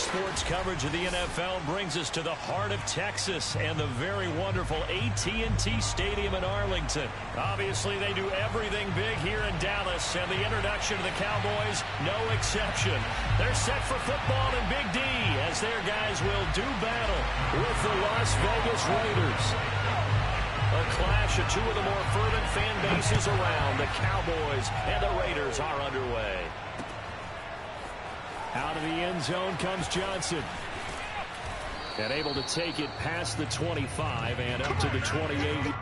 sports coverage of the NFL brings us to the heart of Texas and the very wonderful AT&T Stadium in Arlington. Obviously, they do everything big here in Dallas, and the introduction of the Cowboys, no exception. They're set for football in Big D as their guys will do battle with the Las Vegas Raiders. A clash of two of the more fervent fan bases around. The Cowboys and the Raiders are underway. Out of the end zone comes Johnson. And able to take it past the 25 and up to the 28.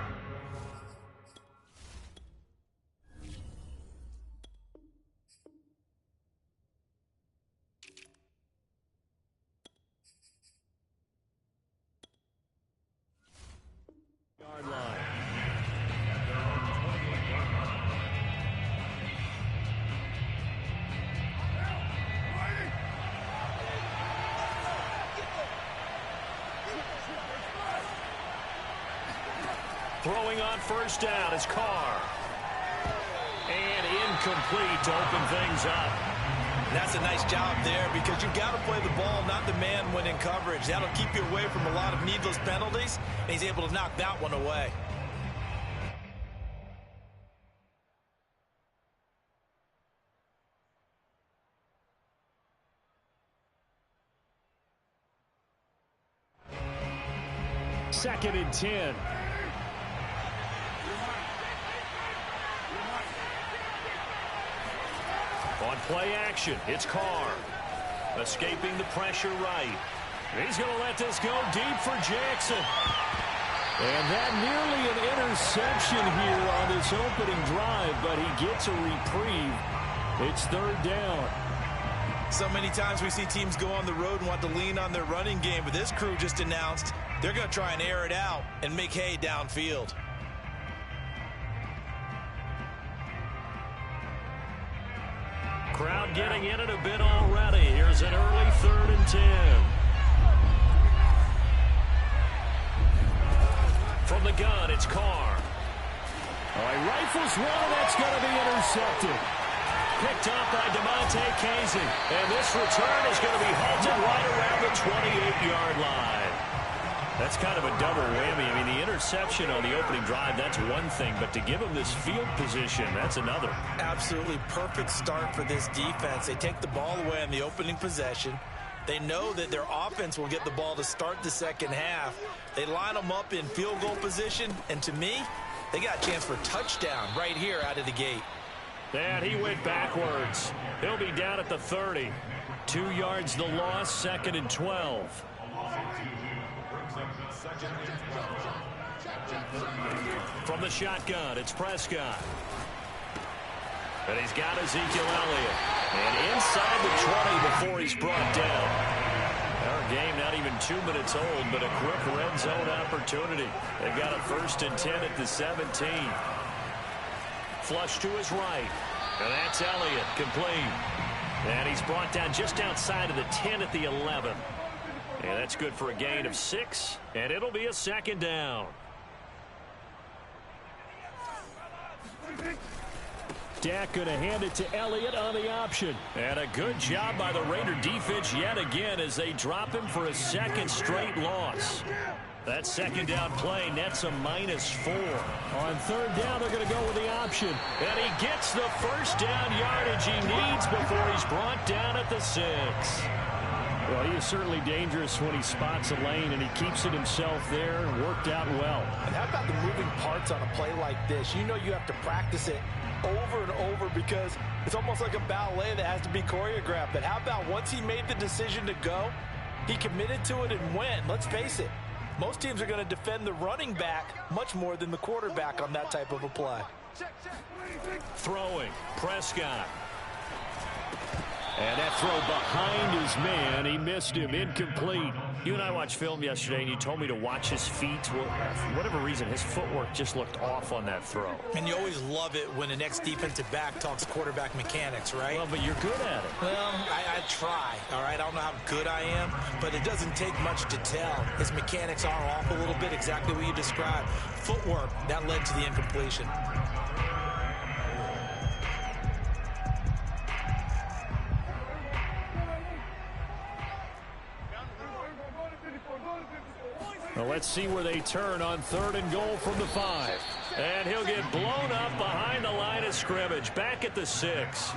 Yard line. Throwing on first down is Carr. And incomplete to open things up. That's a nice job there because you've got to play the ball, not the man when in coverage. That'll keep you away from a lot of needless penalties, and he's able to knock that one away. Second and 10. On play action, it's Carr. Escaping the pressure right. He's going to let this go deep for Jackson. And that nearly an interception here on this opening drive, but he gets a reprieve. It's third down. So many times we see teams go on the road and want to lean on their running game, but this crew just announced they're going to try and air it out and make hay downfield. Crowd getting in it a bit already. Here's an early 3rd and 10. From the gun, it's Carr. Oh, he rifles one, that's going to be intercepted. Picked up by DeMonte Casey. And this return is going to be halted right around the 28-yard line. That's kind of a double whammy. I mean, the interception on the opening drive, that's one thing. But to give him this field position, that's another. Absolutely perfect start for this defense. They take the ball away on the opening possession. They know that their offense will get the ball to start the second half. They line them up in field goal position. And to me, they got a chance for a touchdown right here out of the gate. And he went backwards. He'll be down at the 30. 2 yards the loss, 2nd and 12. From the shotgun, it's Prescott. And he's got Ezekiel Elliott. And inside the 20 before he's brought down. Our game not even 2 minutes old, but a quick red zone opportunity. They've got a 1st and 10 at the 17. Flush to his right. And that's Elliott, complete. And he's brought down just outside of the 10 at the 11. And that's good for a gain of 6. And it'll be a 2nd down. Dak going to hand it to Elliott on the option. And a good job by the Raider defense yet again as they drop him for a 2nd straight loss. That 2nd down play nets a -4. On 3rd down, they're going to go with the option. And he gets the 1st down yardage he needs before he's brought down at the 6. Well, he is certainly dangerous when he spots a lane, and he keeps it himself there and worked out well. And how about the moving parts on a play like this? You know you have to practice it over and over because it's almost like a ballet that has to be choreographed. But how about once he made the decision to go, he committed to it and went. Let's face it, most teams are going to defend the running back much more than the quarterback on that type of a play. Throwing, Prescott. And that throw behind his man, he missed him, incomplete. You and I watched film yesterday, and you told me to watch his feet. Well, for whatever reason, his footwork just looked off on that throw. And you always love it when the next defensive back talks quarterback mechanics, right? Well, but you're good at it. Well, I try, all right? I don't know how good I am, but it doesn't take much to tell. His mechanics are off a little bit, exactly what you described. Footwork, that led to the incompletion. Well, let's see where they turn on 3rd and goal from the 5. And he'll get blown up behind the line of scrimmage. Back at the 6.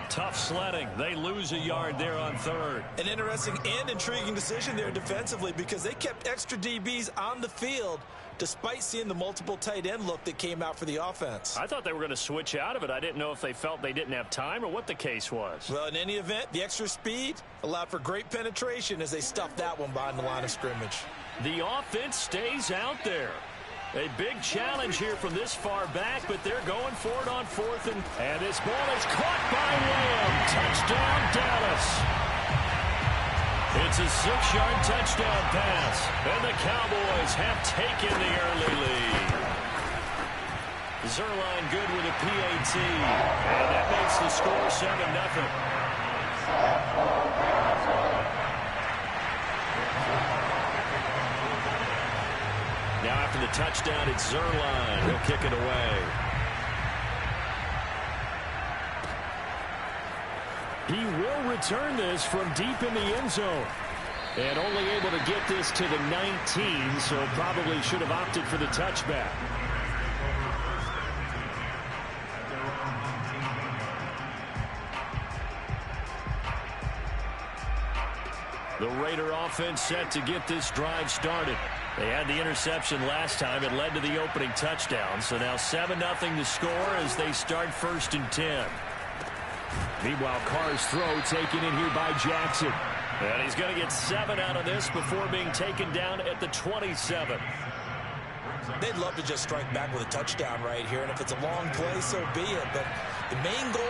Tough sledding. They lose a yard there on 3rd. An interesting and intriguing decision there defensively because they kept extra DBs on the field despite seeing the multiple tight end look that came out for the offense. I thought they were going to switch out of it. I didn't know if they felt they didn't have time or what the case was. Well, in any event, the extra speed allowed for great penetration as they stuffed that one behind the line of scrimmage. The offense stays out there. A big challenge here from this far back, but they're going for it on 4th. And this ball is caught by Lamb. Touchdown, Dallas. It's a 6-yard touchdown pass. And the Cowboys have taken the early lead. Zerline good with a PAT. And that makes the score 7-0. Now after the touchdown, it's Zerline. He'll kick it away. He will return this from deep in the end zone. And only able to get this to the 19, so probably should have opted for the touchback. The Raider offense set to get this drive started. They had the interception last time. It led to the opening touchdown. So now 7-0 to score as they start 1st and 10. Meanwhile, Carr's throw taken in here by Jackson. And he's going to get 7 out of this before being taken down at the 27. They'd love to just strike back with a touchdown right here. And if it's a long play, so be it. But the main goal,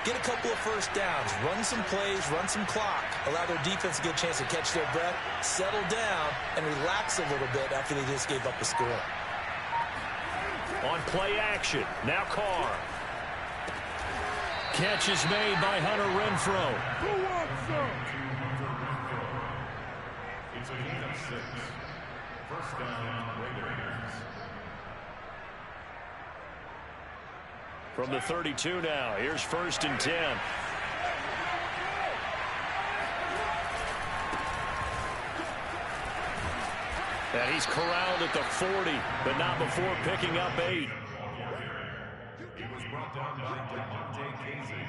get a couple of first downs, run some plays, run some clock, allow their defense to get a chance to catch their breath, settle down, and relax a little bit after they just gave up a score. On play action, now Carr. Catch is made by Hunter Renfrow. It's a gain of 6. First down, Raiders. From the 32 now, here's 1st and 10. And he's corralled at the 40, but not before picking up 8. It was brought down by Devontae Casey.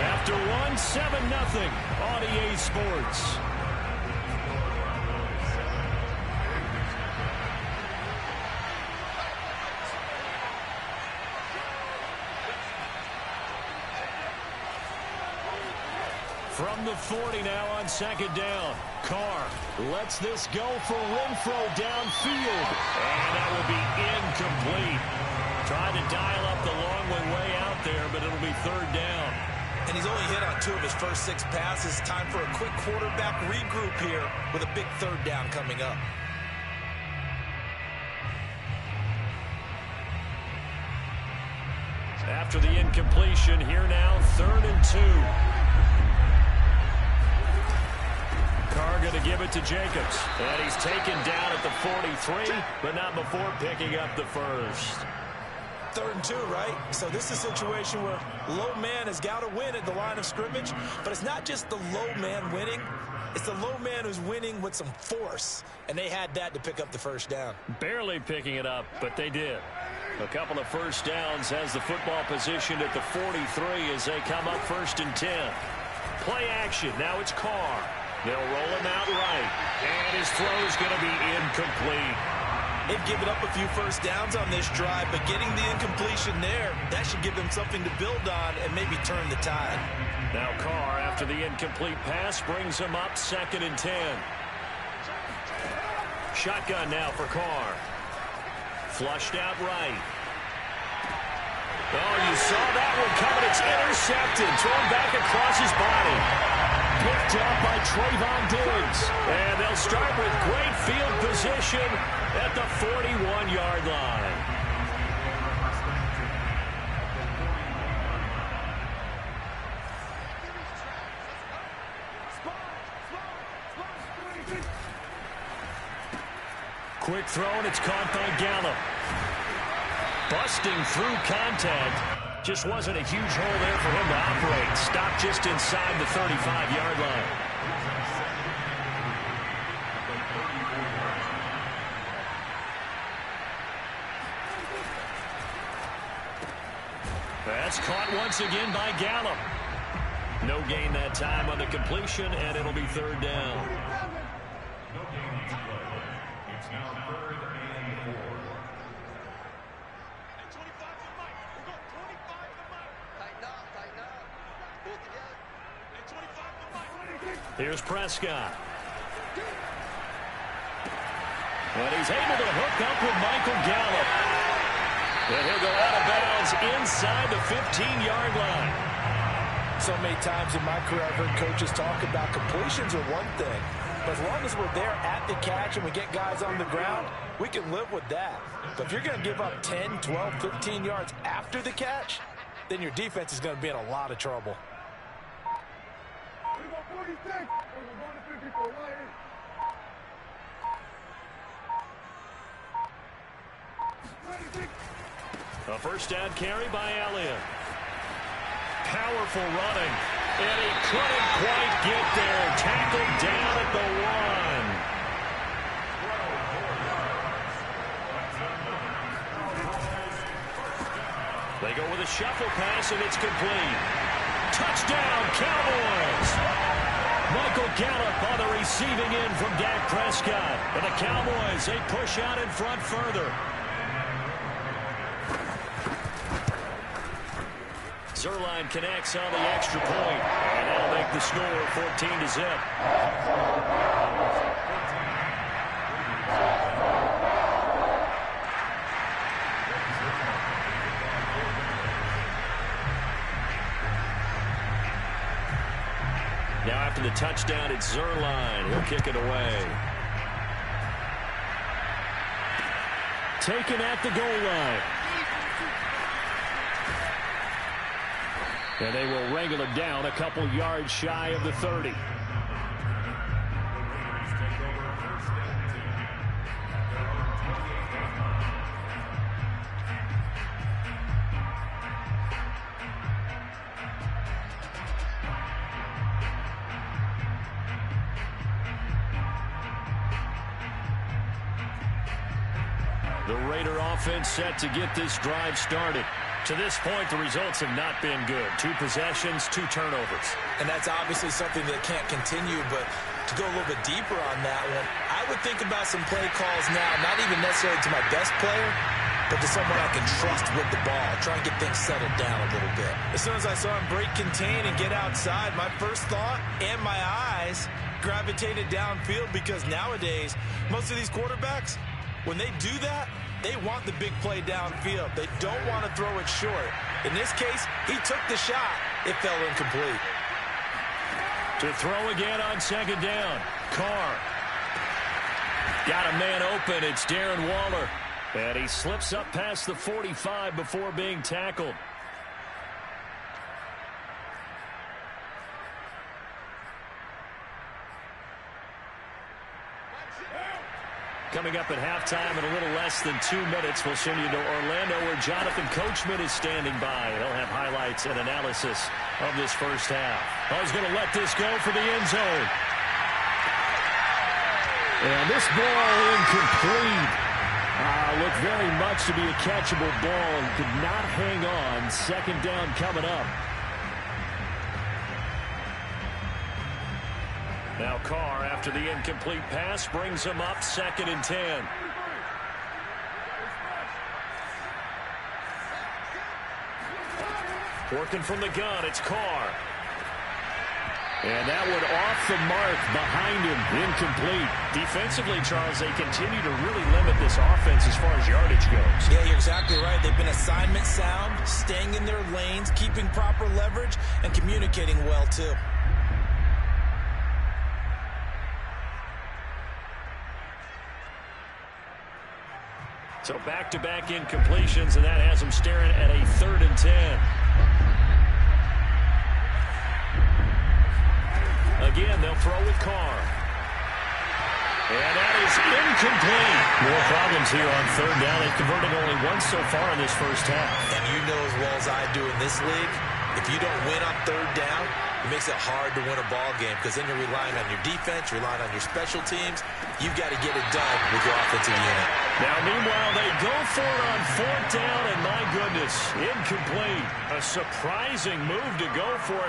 After one, 7-0 on EA Sports. From the 40 now on 2nd down. Carr lets this go for Renfrow downfield. And that will be incomplete. Trying to dial up the long way out there, but it'll be 3rd down. And he's only hit on 2 of his first 6 passes. Time for a quick quarterback regroup here with a big 3rd down coming up. After the incompletion, here now, 3rd and 2. Carr going to give it to Jacobs. And he's taken down at the 43, but not before picking up the 1st. 3rd and 2, right? So this is a situation where low man has got to win at the line of scrimmage, but it's not just the low man winning. It's the low man who's winning with some force, and they had that to pick up the 1st down. Barely picking it up, but they did. A couple of first downs has the football positioned at the 43 as they come up 1st and 10. Play action. Now it's Carr. They'll roll him out right, and his throw's going to be incomplete. They've given up a few first downs on this drive, but getting the incompletion there, that should give them something to build on and maybe turn the tide. Now Carr, after the incomplete pass, brings him up 2nd and 10. Shotgun now for Carr. Flushed out right. Oh, you saw that one coming. It's intercepted. Thrown back across his body. Picked up by Trayvon Diggs. And they'll start with great field position at the 41-yard line. Quick throw, and it's caught by Gallup. Busting through contact. Just wasn't a huge hole there for him to operate. Stopped just inside the 35-yard line. That's caught once again by Gallup. No gain that time on the completion, and it'll be third down. No gain on the play. It's now 3rd and 4. Here's Prescott. And he's able to hook up with Michael Gallup. And he'll go out of bounds inside the 15-yard line. So many times in my career I've heard coaches talk about completions are one thing. But as long as we're there at the catch and we get guys on the ground, we can live with that. But if you're going to give up 10, 12, 15 yards after the catch, then your defense is going to be in a lot of trouble. A first down carry by Elliott. Powerful running. And he couldn't quite get there. Tackled down at the 1. They go with a shuffle pass, and it's complete. Touchdown, Cowboys! Michael Gallup on the receiving end from Dak Prescott. And the Cowboys, they push out in front further. Zerline connects on the extra point, and that'll make the score 14-0. Now after the touchdown, it's Zerline. He'll kick it away. Taken at the goal line. And they will wrangle it down a couple yards shy of the 30. The Raider offense set to get this drive started. To this point, the results have not been good. 2 possessions, 2 turnovers. And that's obviously something that can't continue, but to go a little bit deeper on that one, I would think about some play calls now, not even necessarily to my best player, but to someone I can trust with the ball, try and get things settled down a little bit. As soon as I saw him break contain and get outside, my first thought and my eyes gravitated downfield, because nowadays, most of these quarterbacks, when they do that, they want the big play downfield. They don't want to throw it short. In this case, he took the shot. It fell incomplete. To throw again on second down. Carr. Got a man open. It's Darren Waller. And he slips up past the 45 before being tackled. Coming up at halftime in a little less than 2 minutes, we'll send you to Orlando, where Jonathan Coachman is standing by. He'll have highlights and analysis of this first half. Oh, he's going to let this go for the end zone. And this ball incomplete. Looked very much to be a catchable ball. He could not hang on. Second down coming up. Now Carr, after the incomplete pass, brings him up 2nd and 10. Working from the gun, it's Carr. And that one off the mark behind him, incomplete. Defensively, Charles, they continue to really limit this offense as far as yardage goes. Yeah, you're exactly right. They've been assignment sound, staying in their lanes, keeping proper leverage, and communicating well, too. So back-to-back incompletions, and that has them staring at a 3rd and 10. Again, they'll throw with Carr. And that is incomplete. More problems here on third down. They've converted only once so far in this first half. And you know as well as I do in this league, if you don't win on third down, it makes it hard to win a ball game because then you're relying on your defense, relying on your special teams. You've got to get it done with your offensive unit. Now, meanwhile, they go for it on fourth down, and my goodness, incomplete. A surprising move to go for it